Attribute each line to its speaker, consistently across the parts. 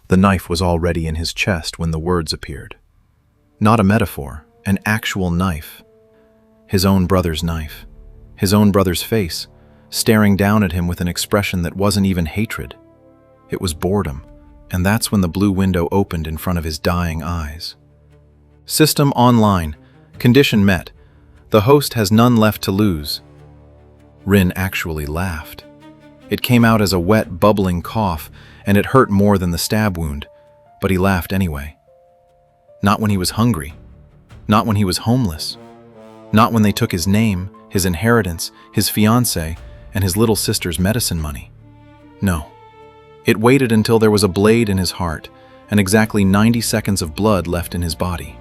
Speaker 1: The knife was already in his chest when the words appeared. Not a metaphor, an actual knife. His own brother's knife. His own brother's face, staring down at him with an expression that wasn't even hatred. It was boredom, and that's when the blue window opened in front of his dying eyes. System online. Condition met. The host has none left to lose. Rin actually laughed. It came out as a wet, bubbling cough, and it hurt more than the stab wound, but he laughed anyway. Not when he was hungry. Not when he was homeless. Not when they took his name, his inheritance, his fiancée, and his little sister's medicine money. No. It waited until there was a blade in his heart and exactly 90 seconds of blood left in his body.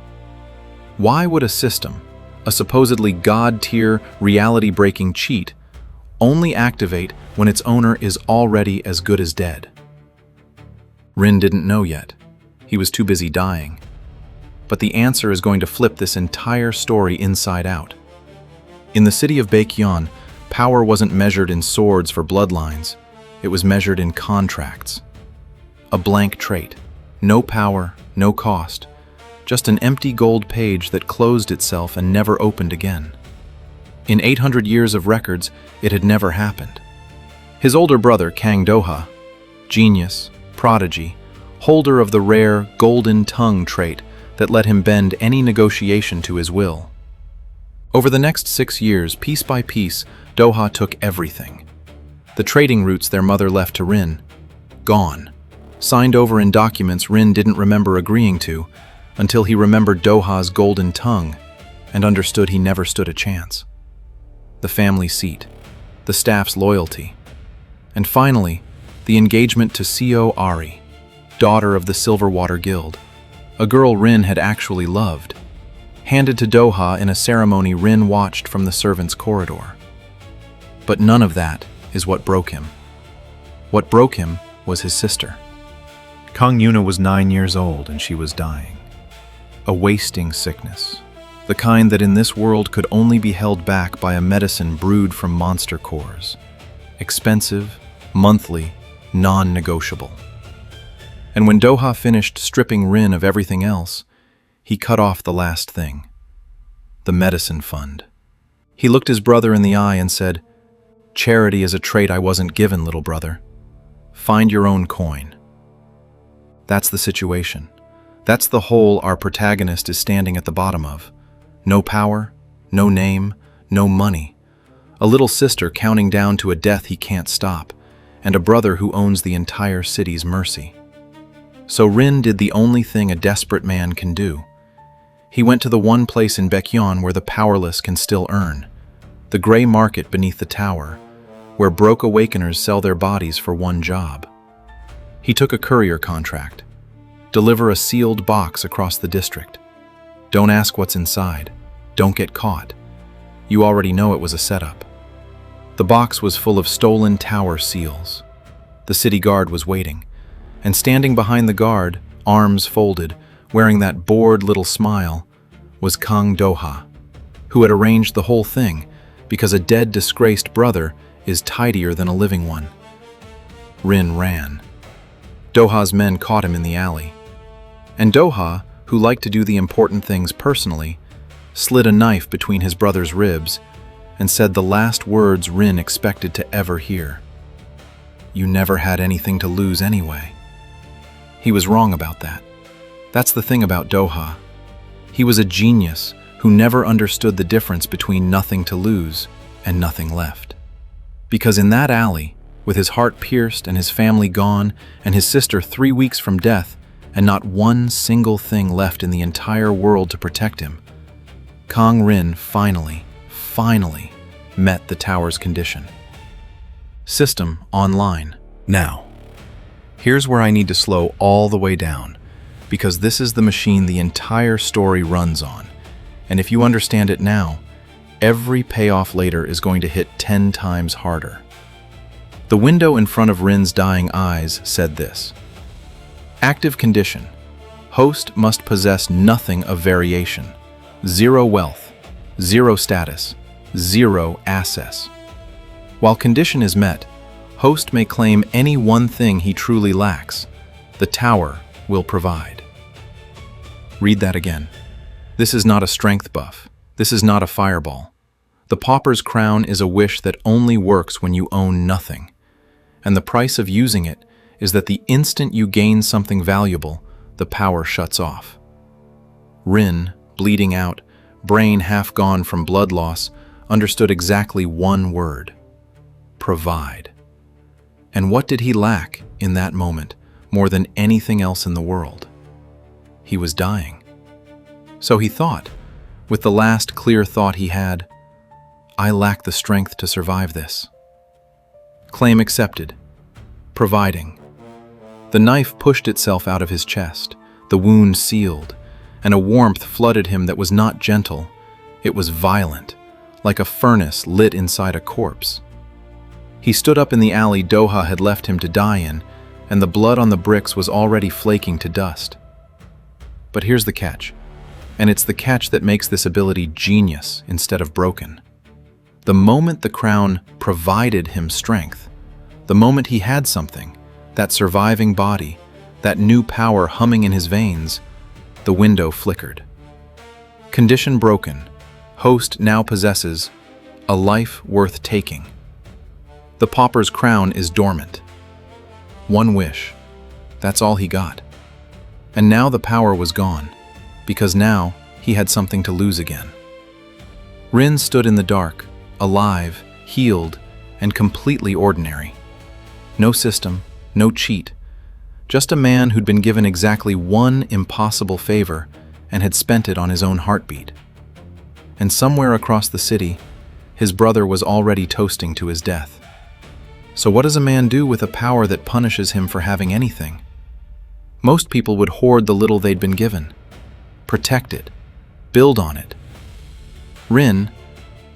Speaker 1: Why would a system, a supposedly god-tier, reality-breaking cheat, only activate when its owner is already as good as dead? Rin didn't know yet. He was too busy dying. But the answer is going to flip this entire story inside out. In the city of Baekhyun, power wasn't measured in swords for bloodlines. It was measured in contracts. A blank trait. No power, no cost. Just an empty gold page that closed itself and never opened again. In 800 years of records, it had never happened. His older brother, Kang Do-ha, genius, prodigy, holder of the rare golden tongue trait that let him bend any negotiation to his will. Over the next 6 years, piece by piece, Do-ha took everything. The trading routes their mother left to Rin, gone. Signed over in documents Rin didn't remember agreeing to, until he remembered Do-ha's golden tongue and understood he never stood a chance. The family seat, the staff's loyalty, and finally, the engagement to Co Ari, daughter of the Silverwater Guild, a girl Rin had actually loved, handed to Do-ha in a ceremony Rin watched from the servants' corridor. But none of that is what broke him. What broke him was his sister. Kang Yuna was 9 years old and she was dying. A wasting sickness, the kind that in this world could only be held back by a medicine brewed from monster cores. Expensive, monthly, non-negotiable. And when Do-ha finished stripping Rin of everything else, he cut off the last thing. The medicine fund. He looked his brother in the eye and said, "Charity is a trait I wasn't given, little brother. Find your own coin." That's the situation. That's the hole our protagonist is standing at the bottom of. No power, no name, no money. A little sister counting down to a death he can't stop, and a brother who owns the entire city's mercy. So Rin did the only thing a desperate man can do. He went to the one place in Baekhyun where the powerless can still earn, the gray market beneath the tower, where broke awakeners sell their bodies for one job. He took a courier contract. Deliver a sealed box across the district. Don't ask what's inside. Don't get caught. You already know it was a setup. The box was full of stolen tower seals. The city guard was waiting, and standing behind the guard, arms folded, wearing that bored little smile, was Kang Do-ha, who had arranged the whole thing because a dead, disgraced brother is tidier than a living one. Rin ran. Do-ha's men caught him in the alley. And Do-ha, who liked to do the important things personally, slid a knife between his brother's ribs and said the last words Rin expected to ever hear. "You never had anything to lose anyway." He was wrong about that. That's the thing about Do-ha. He was a genius who never understood the difference between nothing to lose and nothing left. Because in that alley, with his heart pierced and his family gone and his sister 3 weeks from death and not one single thing left in the entire world to protect him, Kang Rin finally met the tower's condition. System online. Now, here's where I need to slow all the way down, because this is the machine the entire story runs on, and if you understand it now, every payoff later is going to hit 10 times harder. The window in front of Rin's dying eyes said this: active condition. Host must possess nothing of variation. 0 wealth, 0 status, 0 access. While condition is met, host may claim any one thing he truly lacks. The tower will provide. Read that again. This is not a strength buff. This is not a fireball. The pauper's crown is a wish that only works when you own nothing. And the price of using it is that the instant you gain something valuable, the power shuts off. Rin, bleeding out, brain half gone from blood loss, understood exactly one word: provide. And what did he lack in that moment more than anything else in the world? He was dying. So he thought, with the last clear thought he had, I lack the strength to survive this. Claim accepted. Providing. The knife pushed itself out of his chest, the wound sealed, and a warmth flooded him that was not gentle. It was violent, like a furnace lit inside a corpse. He stood up in the alley Doha had left him to die in, and the blood on the bricks was already flaking to dust. But here's the catch, and it's the catch that makes this ability genius instead of broken. The moment the crown provided him strength, the moment he had something, that surviving body, that new power humming in his veins, the window flickered. Condition broken. Host now possesses a life worth taking. The pauper's crown is dormant. One wish. That's all he got. And now the power was gone, because now he had something to lose again. Rin stood in the dark, alive, healed, and completely ordinary. No system, no cheat. Just a man who'd been given exactly one impossible favor and had spent it on his own heartbeat. And somewhere across the city, his brother was already toasting to his death. So what does a man do with a power that punishes him for having anything? Most people would hoard the little they'd been given, protect it, build on it. Rin,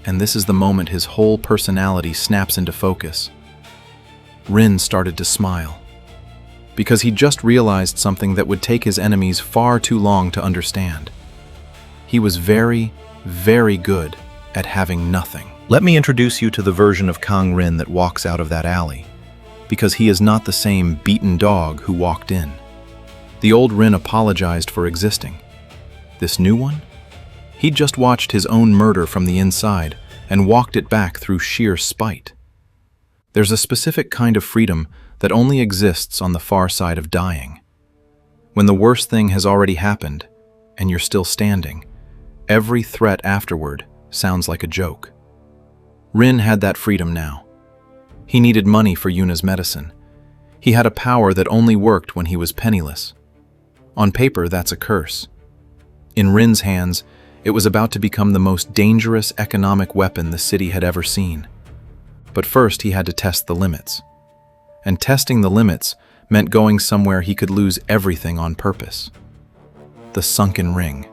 Speaker 1: and this is the moment his whole personality snaps into focus, Rin started to smile, because he just realized something that would take his enemies far too long to understand. He was very, very good at having nothing. Let me introduce you to the version of Kang Rin that walks out of that alley, because he is not the same beaten dog who walked in. The old Rin apologized for existing. This new one? He'd just watched his own murder from the inside and walked it back through sheer spite. There's a specific kind of freedom that only exists on the far side of dying. When the worst thing has already happened, and you're still standing, every threat afterward sounds like a joke. Rin had that freedom now. He needed money for Yuna's medicine. He had a power that only worked when he was penniless. On paper, that's a curse. In Rin's hands, it was about to become the most dangerous economic weapon the city had ever seen. But first, he had to test the limits. And testing the limits meant going somewhere he could lose everything on purpose. The Sunken Ring.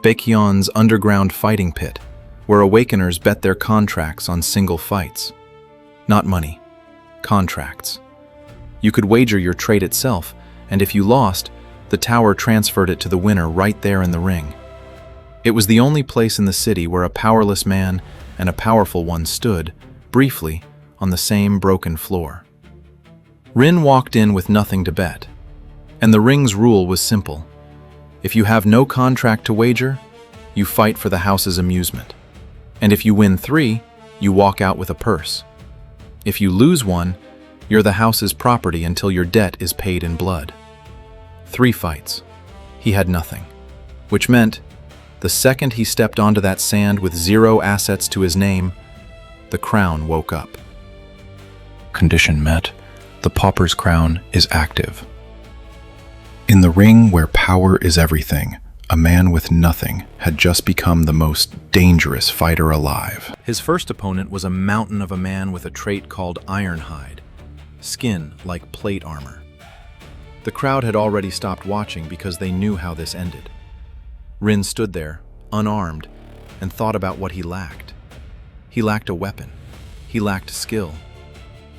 Speaker 1: Baekhyun's underground fighting pit, where awakeners bet their contracts on single fights. Not money, contracts. You could wager your trade itself, and if you lost, the tower transferred it to the winner right there in the ring. It was the only place in the city where a powerless man and a powerful one stood, briefly, on the same broken floor. Rin walked in with nothing to bet, and the ring's rule was simple. If you have no contract to wager, you fight for the house's amusement. And if you win 3, you walk out with a purse. If you lose 1, you're the house's property until your debt is paid in blood. 3 fights. He had nothing, which meant the second he stepped onto that sand with 0 assets to his name, the crown woke up. Condition met. The pauper's crown is active. In the ring where power is everything, a man with nothing had just become the most dangerous fighter alive. His first opponent was a mountain of a man with a trait called Ironhide, skin like plate armor. The crowd had already stopped watching because they knew how this ended. Rin stood there, unarmed, and thought about what he lacked. He lacked a weapon. He lacked skill.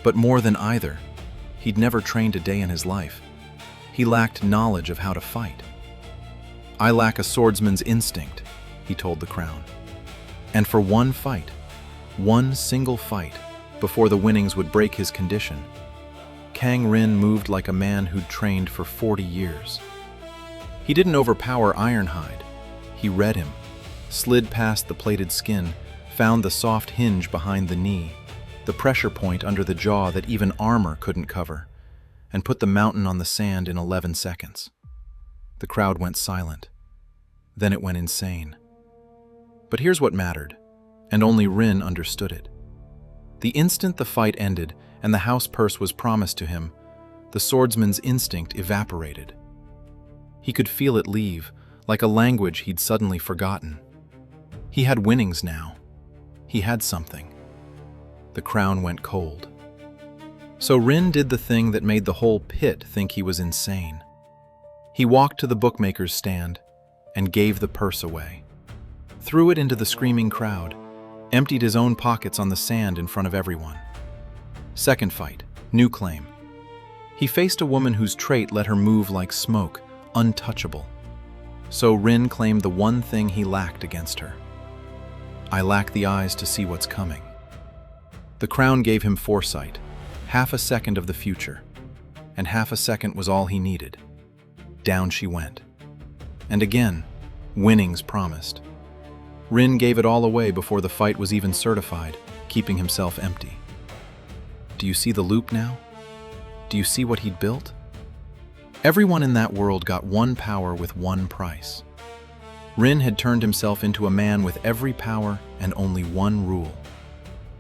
Speaker 1: But more than either, he'd never trained a day in his life. He lacked knowledge of how to fight. I lack a swordsman's instinct, he told the crown. And for one fight, one single fight, before the winnings would break his condition, Kang Rin moved like a man who'd trained for 40 years. He didn't overpower Ironhide. He read him, slid past the plated skin, found the soft hinge behind the knee, the pressure point under the jaw that even armor couldn't cover, and put the mountain on the sand in 11 seconds. The crowd went silent. Then it went insane. But here's what mattered, and only Rin understood it. The instant the fight ended and the house purse was promised to him, the swordsman's instinct evaporated. He could feel it leave, like a language he'd suddenly forgotten. He had winnings now. He had something. The crown went cold. So Rin did the thing that made the whole pit think he was insane. He walked to the bookmaker's stand and gave the purse away. Threw it into the screaming crowd, emptied his own pockets on the sand in front of everyone. Second fight, new claim. He faced a woman whose trait let her move like smoke, untouchable. So Rin claimed the one thing he lacked against her. I lack the eyes to see what's coming. The crown gave him foresight, half a second of the future, and half a second was all he needed. Down she went. And again, winnings promised. Rin gave it all away before the fight was even certified, keeping himself empty. Do you see the loop now? Do you see what he'd built? Everyone in that world got one power with one price. Rin had turned himself into a man with every power and only one rule: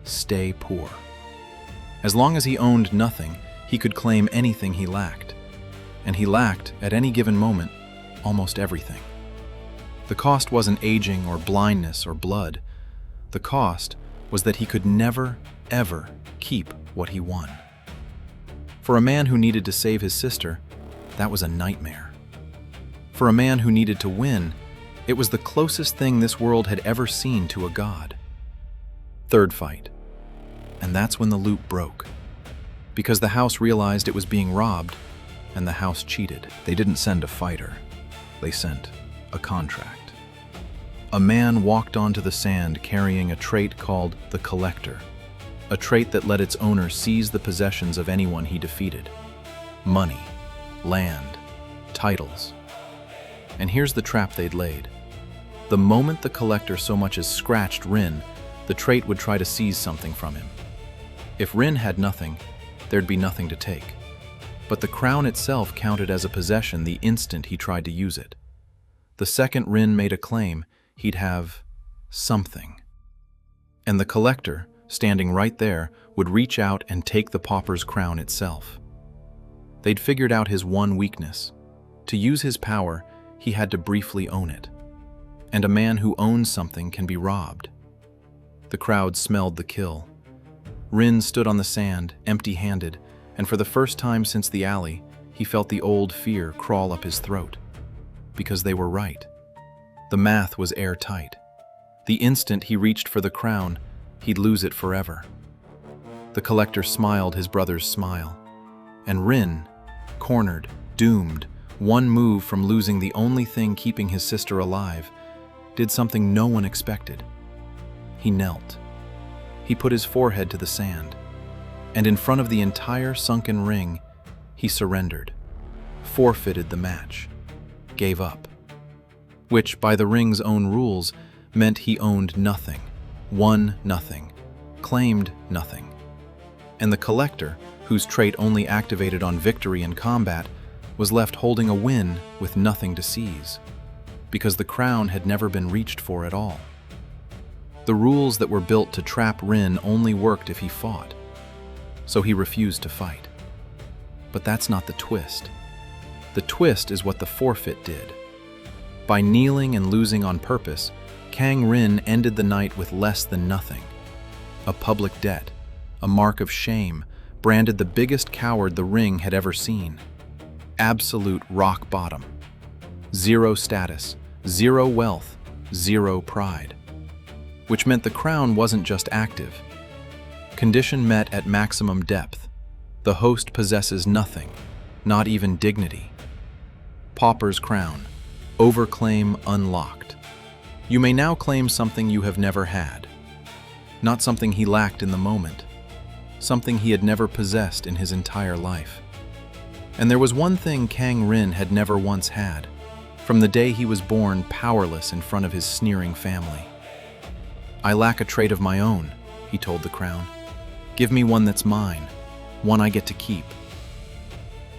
Speaker 1: stay poor. As long as he owned nothing, he could claim anything he lacked. And he lacked, at any given moment, almost everything. The cost wasn't aging or blindness or blood. The cost was that he could never, ever keep what he won. For a man who needed to save his sister, that was a nightmare. For a man who needed to win, it was the closest thing this world had ever seen to a god. Third fight. And that's when the loop broke. Because the house realized it was being robbed, and the house cheated. They didn't send a fighter. They sent a contract. A man walked onto the sand carrying a trait called the Collector, a trait that let its owner seize the possessions of anyone he defeated. Money, land, titles. And here's the trap they'd laid. The moment the Collector so much as scratched Rin, the trait would try to seize something from him. If Rin had nothing, there'd be nothing to take. But the crown itself counted as a possession the instant he tried to use it. The second Rin made a claim, he'd have something. And the Collector, standing right there, would reach out and take the pauper's crown itself. They'd figured out his one weakness. To use his power, he had to briefly own it. And a man who owns something can be robbed. The crowd smelled the kill. Rin stood on the sand, empty-handed, and for the first time since the alley, he felt the old fear crawl up his throat. Because they were right. The math was airtight. The instant he reached for the crown, he'd lose it forever. The Collector smiled his brother's smile. And Rin, cornered, doomed, one move from losing the only thing keeping his sister alive, did something no one expected. He knelt. He put his forehead to the sand. And in front of the entire sunken ring, he surrendered, forfeited the match, gave up. Which, by the ring's own rules, meant he owned nothing, won nothing, claimed nothing. And the Collector, whose trait only activated on victory in combat, was left holding a win with nothing to seize, because the crown had never been reached for at all. The rules that were built to trap Rin only worked if he fought, so he refused to fight. But that's not the twist. The twist is what the forfeit did. By kneeling and losing on purpose, Kang Rin ended the night with less than nothing. A public debt, a mark of shame, branded the biggest coward the ring had ever seen. Absolute rock bottom. Zero status, zero wealth, zero pride. Which meant the crown wasn't just active. Condition met at maximum depth. The host possesses nothing, not even dignity. Pauper's crown. Overclaim unlocked. You may now claim something you have never had. Not something he lacked in the moment. something he had never possessed in his entire life. And there was one thing Kang Rin had never once had, from the day he was born powerless in front of his sneering family. "I lack a trait of my own," he told the crown. "Give me one that's mine, one I get to keep."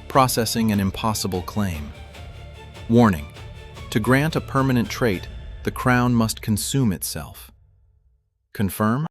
Speaker 1: Processing an impossible claim. Warning: to grant a permanent trait, the crown must consume itself. Confirm?